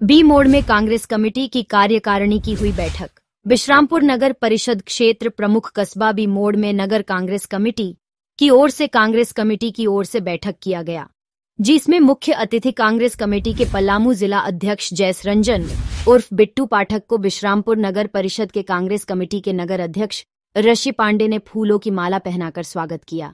B मोड़ में Congress committee की कार्यकारिणी की हुई बैठक। बिश्रामपुर नगर परिषद क्षेत्र प्रमुख कस्बा बी मोड़ में नगर कांग्रेस कमेटी की ओर से कांग्रेस कमेटी की ओर से बैठक किया गया, जिसमें मुख्य अतिथि कांग्रेस कमेटी के पलामू जिला अध्यक्ष जयसरंजन उर्फ बिट्टू पाठक को बिश्रामपुर नगर परिषद के कांग्रेस कमेटी के नगर अध्यक्ष ऋषि पांडे ने फूलों की माला पहनाकर स्वागत किया।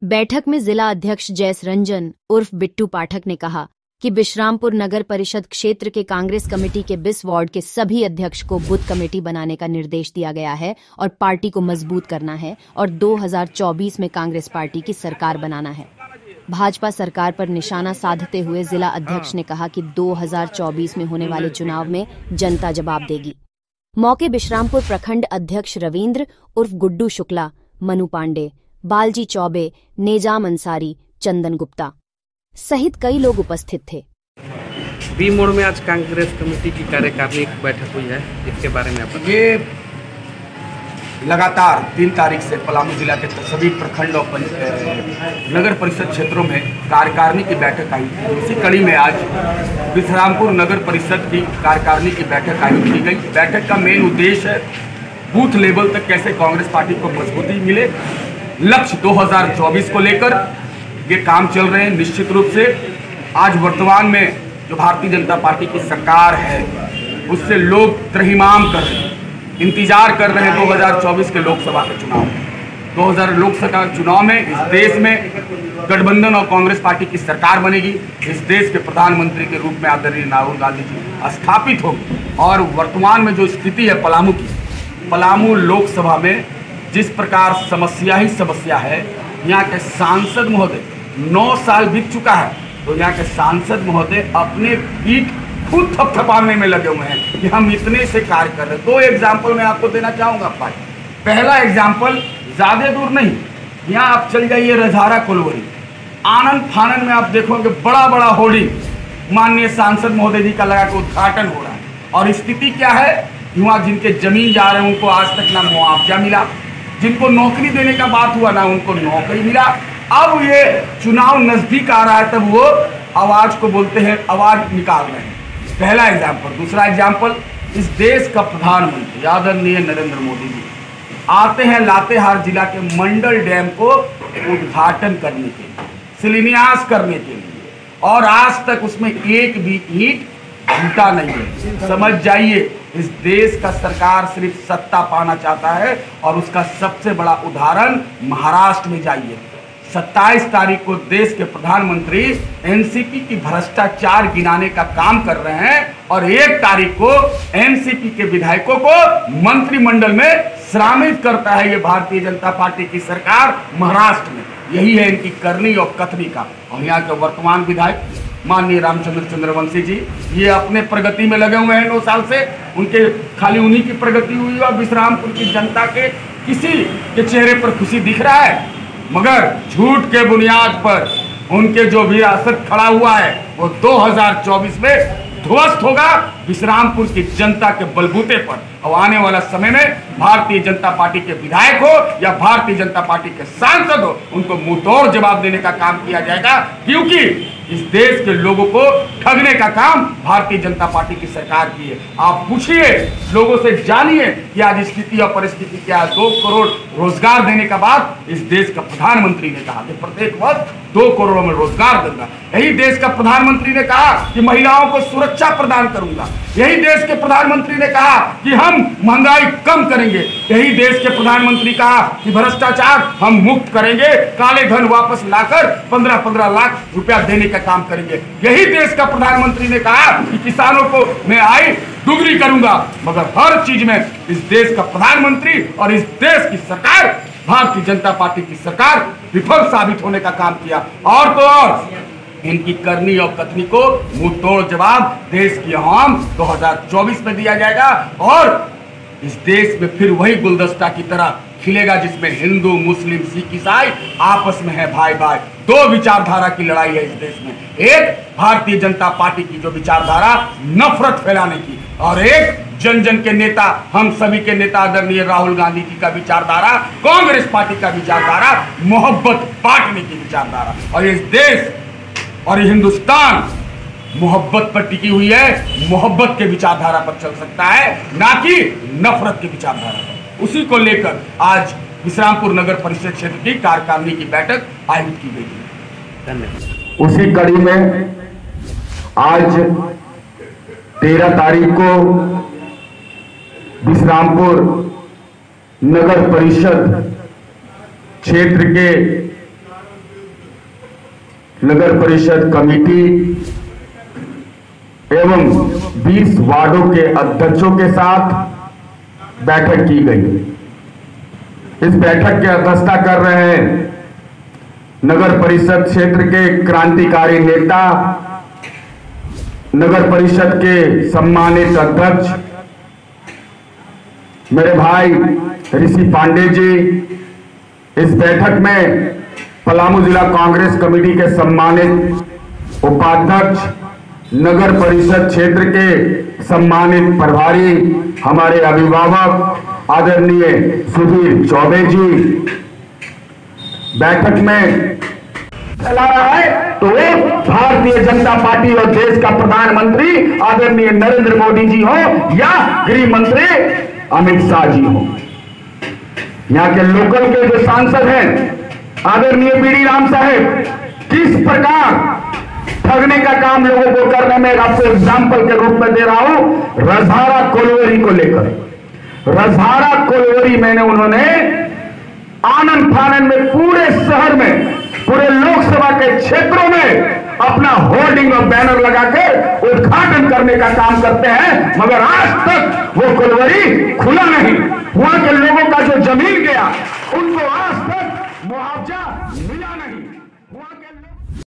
बैठक में जिला अध्यक्ष जयसरंजन उर्फ बिट्टू पाठक ने कहा कि बिश्रामपुर नगर परिषद क्षेत्र के कांग्रेस कमेटी के 20 वार्ड के सभी अध्यक्ष को बूथ कमेटी बनाने का निर्देश दिया गया है और पार्टी को मजबूत करना है और 2024 में कांग्रेस पार्टी की सरकार बनाना है। भाजपा सरकार पर निशाना साधते हुए जिला अध्यक्ष ने कहा कि 2024 में होने वाले चुनाव में जनता जवाब देगी। मौके बिश्रामपुर प्रखंड अध्यक्ष रविंद्र उर्फ गुड्डू शुक्ला, मनु पांडे, बालजी चौबे, नेजाम अंसारी, चंदन गुप्ता सहित कई लोग उपस्थित थे। बी मोड़ में आज कांग्रेस कमेटी की कार्यकारिणी की बैठक हुई है, इसके बारे में आप ये लगातार 3 तारीख से पलामू जिला के सभी प्रखंड और नगर परिषद क्षेत्रों में कार्यकारिणी की बैठक आई। इसी कड़ी में आज बिश्रामपुर नगर परिषद की कार्यकारिणी की बैठक आयोजित की गई। बैठक का मेन उद्देश्य है बूथ लेवल तक कैसे कांग्रेस पार्टी को मजबूती मिले। लक्ष्य 2024 को लेकर ये काम चल रहे हैं। निश्चित रूप से आज वर्तमान में जो भारतीय जनता पार्टी की सरकार है उससे लोग त्रहिमाम कर रहे हैं, इंतजार कर रहे हैं 2024 के लोकसभा के चुनाव में। 2000 लोकसभा चुनाव में इस देश में गठबंधन और कांग्रेस पार्टी की सरकार बनेगी। इस देश के प्रधानमंत्री के रूप में आदरणीय राहुल गांधी जी स्थापित होंगे। और वर्तमान में जो स्थिति है पलामू की, पलामू लोकसभा में जिस प्रकार समस्या ही समस्या है, यहाँ के सांसद महोदय 9 साल बीत चुका है तो यहाँ के सांसद महोदय अपने पीठ खुद थपथपाने में लगे हुए हैं कि हम इतने से कार्य कर रहे हैं। 2 एग्जाम्पल मैं आपको देना चाहूँगा भाई। पहला एग्जाम्पल ज़्यादा दूर नहीं, यहाँ आप चल जाइए रजहारा कोलवरी, आनंद फानन में आप देखोगे बड़ा बड़ा होर्डिंग माननीय सांसद महोदय जी का लगा के उद्घाटन हो रहा है। और स्थिति क्या है, युवा जिनके जमीन जा रहे हैं उनको आज तक ना मुआवजा मिला, जिनको नौकरी देने का बात हुआ ना उनको नौकरी मिला। अब ये चुनाव नजदीक आ रहा है तब वो आवाज को बोलते हैं, आवाज निकाल रहे हैं। पहला एग्जाम्पल। दूसरा एग्जाम्पल, इस देश का प्रधानमंत्री आदरणीय नरेंद्र मोदी जी आते हैं लातेहार जिला के मंडल डैम को उद्घाटन करने के लिए, शिलान्यास करने के लिए, और आज तक उसमें एक भी ईंट टूटा नहीं है। समझ जाइए इस देश का सरकार सिर्फ सत्ता पाना चाहता है। और उसका सबसे बड़ा उदाहरण महाराष्ट्र में जाइए। 27 तारीख को देश के प्रधानमंत्री एनसीपी की भ्रष्टाचार गिनाने का काम कर रहे हैं और 1 तारीख को एनसीपी के विधायकों को मंत्रिमंडल में शामिल करता है ये भारतीय जनता पार्टी की सरकार महाराष्ट्र में। यही है इनकी करनी और कथनी का। और यहाँ के वर्तमान विधायक माननीय रामचंद्र चंद्रवंशी जी ये अपने प्रगति में लगे हुए हैं 9 साल से। उनके खाली उन्हीं की प्रगति हुई और बिश्रामपुर की जनता के किसी के चेहरे पर खुशी दिख रहा है, मगर झूठ के बुनियाद पर उनके जो विरासत खड़ा हुआ है वो 2024 में ध्वस्त होगा बिश्रामपुर की जनता के बलबूते पर। और आने वाला समय में भारतीय जनता पार्टी के विधायक हो या भारतीय जनता पार्टी के सांसद हो, उनको मुंह तोड़ जवाब देने का काम किया जाएगा, क्योंकि इस देश के लोगों को ठगने का काम भारतीय जनता पार्टी की सरकार की है। आप पूछिए लोगों से, जानिए कि आज स्थिति और परिस्थिति क्या है। 2 करोड़ रोजगार देने का बात इस देश का प्रधानमंत्री ने कहा कि प्रत्येक वर्ष 2 करोड़ में रोजगार दूंगा। यही देश का प्रधानमंत्री ने कहा कि महिलाओं को सुरक्षा प्रदान करूंगा। यही देश के प्रधानमंत्री ने कहा कि हम महंगाई कम करेंगे। यही देश के प्रधानमंत्री कहा कि भ्रष्टाचार हम मुक्त करेंगे, काले धन वापस लाकर 15-15 लाख रुपया देने का काम करेंगे। यही देश का प्रधानमंत्री ने कहा कि किसानों को मैं आय दुगनी करूंगा। मगर हर चीज में इस देश का प्रधानमंत्री और इस देश की सरकार भारतीय जनता पार्टी की सरकार विफल साबित होने का काम किया। और तो और इनकी करनी और कथनी को मुंह तोड़ जवाब देश की आवाम 2024 में दिया जाएगा। और इस देश में फिर वही गुलदस्ता की तरह खिलेगा जिसमें हिंदू, मुस्लिम, सिख, ईसाई आपस में है भाई भाई। 2 विचारधारा की लड़ाई है इस देश में। एक भारतीय जनता पार्टी की जो विचारधारा नफरत फैलाने की, और एक जन जन के नेता, हम सभी के नेता आदरणीय राहुल गांधी जी का विचारधारा, कांग्रेस पार्टी का विचारधारा, मोहब्बत बांटने की विचारधारा। और इस देश और हिंदुस्तान मोहब्बत पर टिकी हुई है, मोहब्बत के विचारधारा पर चल सकता है, ना कि नफरत के विचारधारा पर। उसी को लेकर आज विश्रामपुर नगर परिषद क्षेत्र की कार्यकारिणी की बैठक आयोजित की गई थी। धन्यवाद। उसी कड़ी में आज 13 तारीख को विश्रामपुर नगर परिषद क्षेत्र के नगर परिषद कमेटी एवं 20 वार्डों के अध्यक्षों के साथ बैठक की गई। इस बैठक की अध्यक्षता कर रहे हैं नगर परिषद क्षेत्र के क्रांतिकारी नेता, नगर परिषद के सम्मानित अध्यक्ष मेरे भाई ऋषि पांडे जी। इस बैठक में पलामू जिला कांग्रेस कमेटी के सम्मानित उपाध्यक्ष, नगर परिषद क्षेत्र के सम्मानित प्रभारी हमारे अभिभावक आदरणीय सुधीर चौबे जी बैठक में चला रहा है, तो वो भारतीय जनता पार्टी और देश का प्रधानमंत्री आदरणीय नरेंद्र मोदी जी हो या गृह मंत्री अमित शाह जी हो। यहाँ के लोकल के जो सांसद हैं आदरणीय बीडी राम साहेब, किस प्रकार ठगने का काम लोगों को करने में, आपको एग्जाम्पल के रूप में दे रहा हूं। रजहारा कोलवरी को लेकर, रजहारा कोलवरी मैंने उन्होंने आनंद फानन में पूरे शहर में, पूरे लोकसभा के क्षेत्रों में अपना होर्डिंग और बैनर लगा के उद्घाटन करने का काम करते हैं, मगर आज तक वो कोलवरी खुला नहीं। वहां के लोगों का जो जमीन गया